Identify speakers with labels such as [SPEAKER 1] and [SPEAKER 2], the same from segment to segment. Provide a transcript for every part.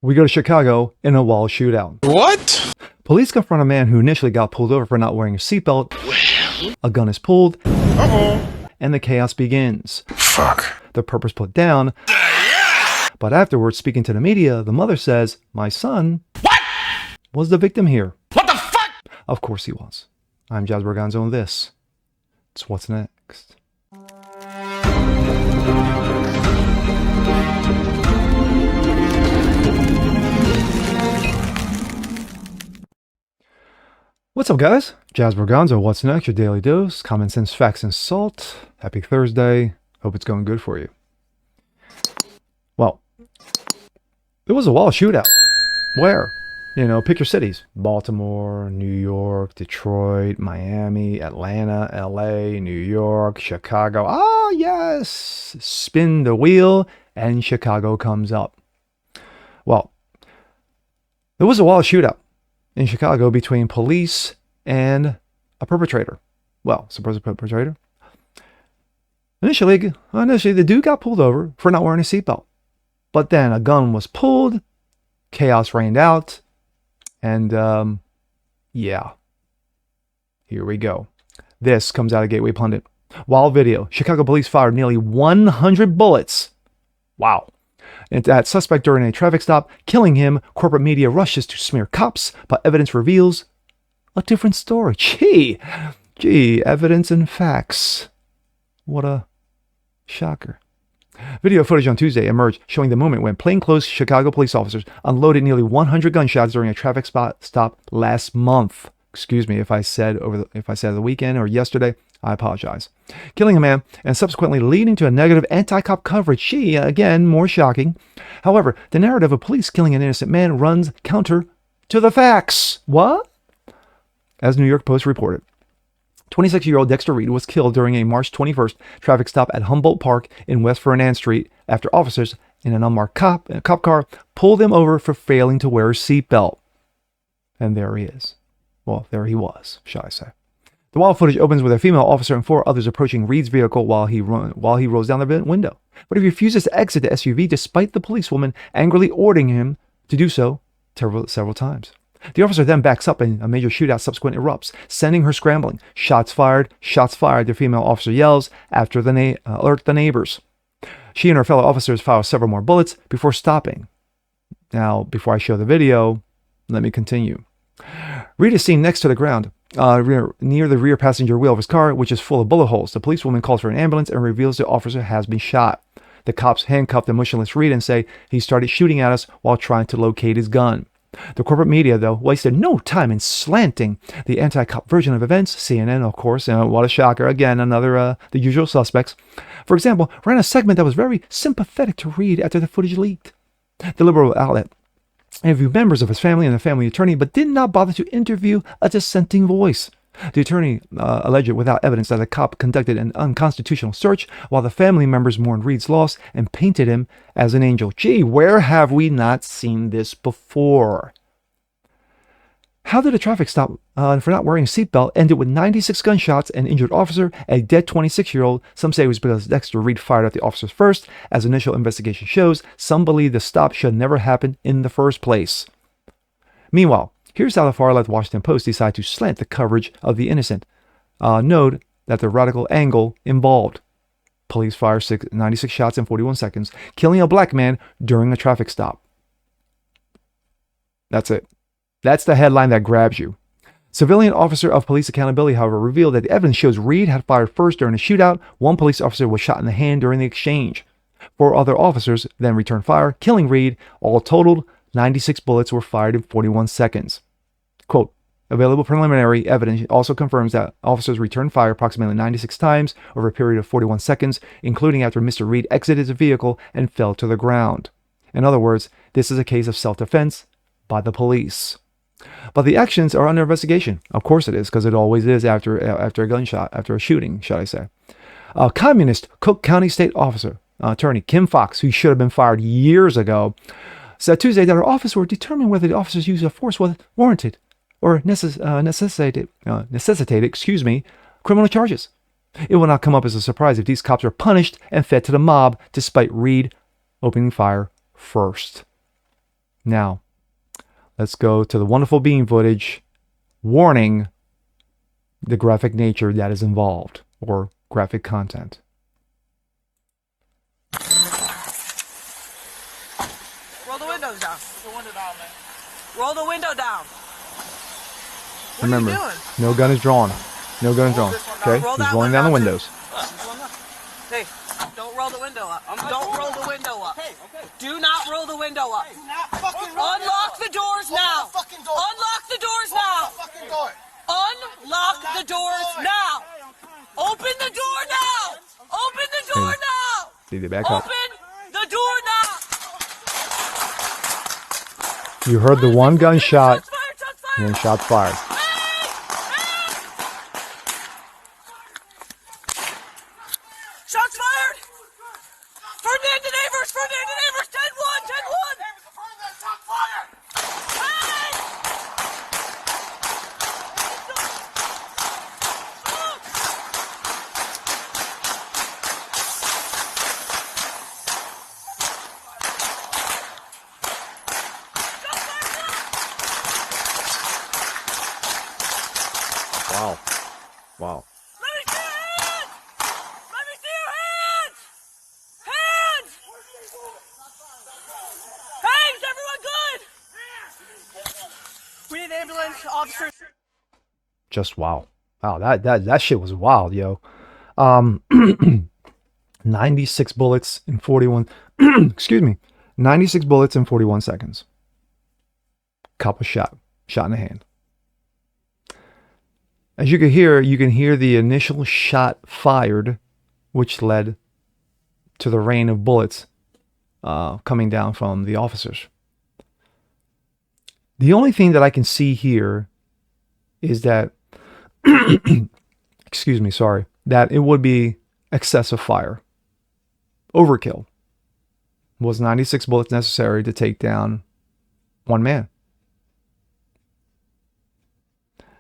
[SPEAKER 1] We go to Chicago in a wall shootout.
[SPEAKER 2] What?
[SPEAKER 1] Police confront a man who initially got pulled over for not wearing a seatbelt. A gun is pulled, and the chaos begins.
[SPEAKER 2] Fuck.
[SPEAKER 1] The purpose put down, but afterwards, speaking to the media, the mother says, "My son was the victim here."
[SPEAKER 2] What the fuck?
[SPEAKER 1] Of course he was. I'm Jazz Berganzo, and this is What's Next. What's up, guys? Jazz Berganzo, What's Next? Your daily dose, common sense, facts, and salt. Happy Thursday. Hope it's going good for you. Well, there was a wall shootout. Where? Pick your cities. Baltimore, New York, Detroit, Miami, Atlanta, LA, New York, Chicago. Ah, yes! Spin the wheel, and Chicago comes up. Well, there was a wall shootout in Chicago between police and a perpetrator. Well, supposed perpetrator. Initially, the dude got pulled over for not wearing a seatbelt. But then a gun was pulled, chaos reigned out, and yeah. Here we go. This comes out of Gateway Pundit. Wild video. Chicago police fired nearly 100 bullets. Wow. And that suspect during a traffic stop, killing him. Corporate media rushes to smear cops, but evidence reveals a different story. Gee, evidence and facts. What a shocker. Video footage on Tuesday emerged showing the moment when plainclothes Chicago police officers unloaded nearly 100 gunshots during a traffic stop last month. Excuse me if I said the weekend or yesterday. I apologize. Killing a man and subsequently leading to a negative anti-cop coverage. Again, more shocking. However, the narrative of police killing an innocent man runs counter to the facts. What? As New York Post reported, 26-year-old Dexter Reed was killed during a March 21st traffic stop at Humboldt Park in West Fernand Street after officers in an unmarked cop car pulled him over for failing to wear a seatbelt. And there he is. Well, there he was, shall I say. The wild footage opens with a female officer and 4 others approaching Reed's vehicle while he rolls down the window. But he refuses to exit the SUV despite the policewoman angrily ordering him to do so several times. The officer then backs up and a major shootout subsequently erupts, sending her scrambling. Shots fired, the female officer yells after alert the neighbors. She and her fellow officers fire several more bullets before stopping. Now, before I show the video, let me continue. Reed is seen next to the ground, near the rear passenger wheel of his car, which is full of bullet holes. The policewoman calls for an ambulance and reveals the officer has been shot. The cops handcuff the motionless Reed and say he started shooting at us while trying to locate his gun. The corporate media, though, wasted no time in slanting the anti-cop version of events. CNN, of course, what a shocker. Again, the usual suspects. For example, ran a segment that was very sympathetic to Reed after the footage leaked. The liberal outlet interviewed members of his family and the family attorney, but did not bother to interview a dissenting voice. The attorney alleged without evidence that the cop conducted an unconstitutional search, while the family members mourned Reed's loss and painted him as an angel. Gee, where have we not seen this before? How did a traffic stop for not wearing a seatbelt ended with 96 gunshots, an injured officer, a dead 26-year-old? Some say it was because Dexter Reed fired at the officers first. As initial investigation shows, some believe the stop should never happen in the first place. Meanwhile, here's how the far-left Washington Post decided to slant the coverage of the innocent. Note that the radical angle involved. Police fire 96 shots in 41 seconds, killing a black man during a traffic stop. That's it. That's the headline that grabs you. Civilian officer of police accountability, however, revealed that the evidence shows Reed had fired first during the shootout. 1 police officer was shot in the hand during the exchange. 4 other officers then returned fire, killing Reed. All totaled, 96 bullets were fired in 41 seconds. Quote, available preliminary evidence also confirms that officers returned fire approximately 96 times over a period of 41 seconds, including after Mr. Reed exited his vehicle and fell to the ground. In other words, this is a case of self-defense by the police. But the actions are under investigation. Of course it is, because it always is after a gunshot, after a shooting, shall I say. A communist Cook County State officer, attorney Kim Fox, who should have been fired years ago, said Tuesday that her office will determine whether the officer's use of force was warranted or necessitated criminal charges. It will not come up as a surprise if these cops are punished and fed to the mob, despite Reed opening fire first. Now, let's go to the wonderful beam footage warning the graphic nature that is involved, or graphic content.
[SPEAKER 2] Roll the windows down. Roll the window down, man. Roll the window down. What
[SPEAKER 1] Remember,
[SPEAKER 2] are you doing?
[SPEAKER 1] no gun is drawn. No gun is drawn. Okay? He's rolling down the windows.
[SPEAKER 2] Hey, don't roll the window up. Don't roll the window up. Do not roll the window up. Unlock the doors now. Unlock the doors now. Unlock the doors now. Open the door now. Open the door now.
[SPEAKER 1] See the back up.
[SPEAKER 2] Open the door now.
[SPEAKER 1] You heard the one gunshot,
[SPEAKER 2] Shots fired. Shots
[SPEAKER 1] and then
[SPEAKER 2] fired.
[SPEAKER 1] shots fired.
[SPEAKER 2] Shots fired. Ferdinand Neighbors. 10-1. 10-1. Hey!
[SPEAKER 1] Wow. Wow.
[SPEAKER 2] Let me see your hands! Let me see your hands! Hands! Hey, is everyone good? We need ambulance officers.
[SPEAKER 1] Just wow. Wow, that shit was wild, yo. 96 bullets in 41 excuse me. 96 bullets in 41 seconds. Cop was shot in the hand. As you can hear the initial shot fired, which led to the rain of bullets coming down from the officers. The only thing that I can see here is that, excuse me, sorry, that it would be excessive fire. Overkill. Was 96 bullets necessary to take down one man?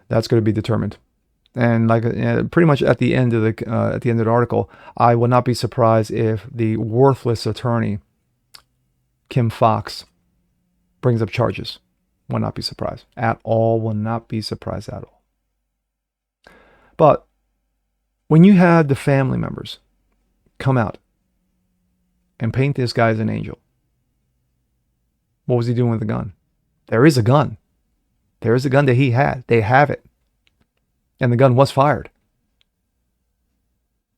[SPEAKER 1] That's going to be determined. And like pretty much at the end of the article, I would not be surprised if the worthless attorney Kim Fox brings up charges. Will not be surprised at all. Will not be surprised at all. But when you had the family members come out and paint this guy as an angel, what was he doing with the gun? There is a gun. There is a gun that he had. They have it. And the gun was fired.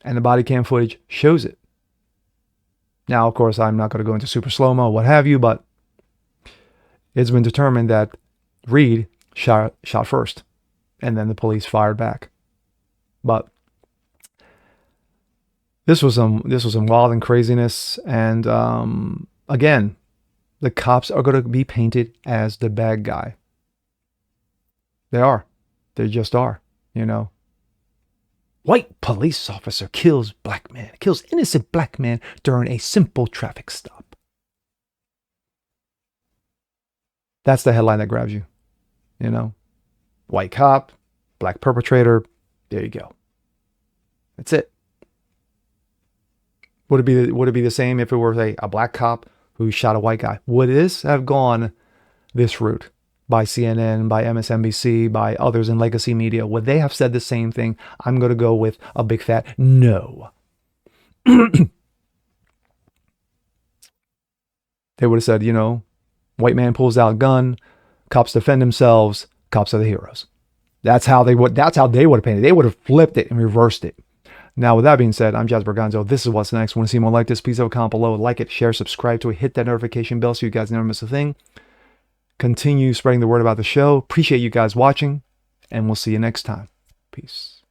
[SPEAKER 1] And the body cam footage shows it. Now, of course, I'm not going to go into super slow-mo, what have you, but it's been determined that Reed shot first. And then the police fired back. But this was some wild and craziness. And again, the cops are going to be painted as the bad guy. They are. They just are. You know, white police officer kills innocent black man during a simple traffic stop. That's the headline that grabs you. You know, white cop, black perpetrator. There you go. That's it. Would it be the same if it were a black cop who shot a white guy? Would this have gone this route? By CNN, by MSNBC, by others in legacy media, would they have said the same thing? I'm going to go with a big fat no. They would have said, you know, white man pulls out gun, cops defend themselves, cops are the heroes. That's how they would have painted it. They would have flipped it and reversed it. Now, with that being said, I'm Jazz Berganzo. This is what's next. Want to see more like this? Please have a comment below. Like it, share, subscribe to it, hit that notification bell so you guys never miss a thing. Continue spreading the word about the show. Appreciate you guys watching, and we'll see you next time. Peace.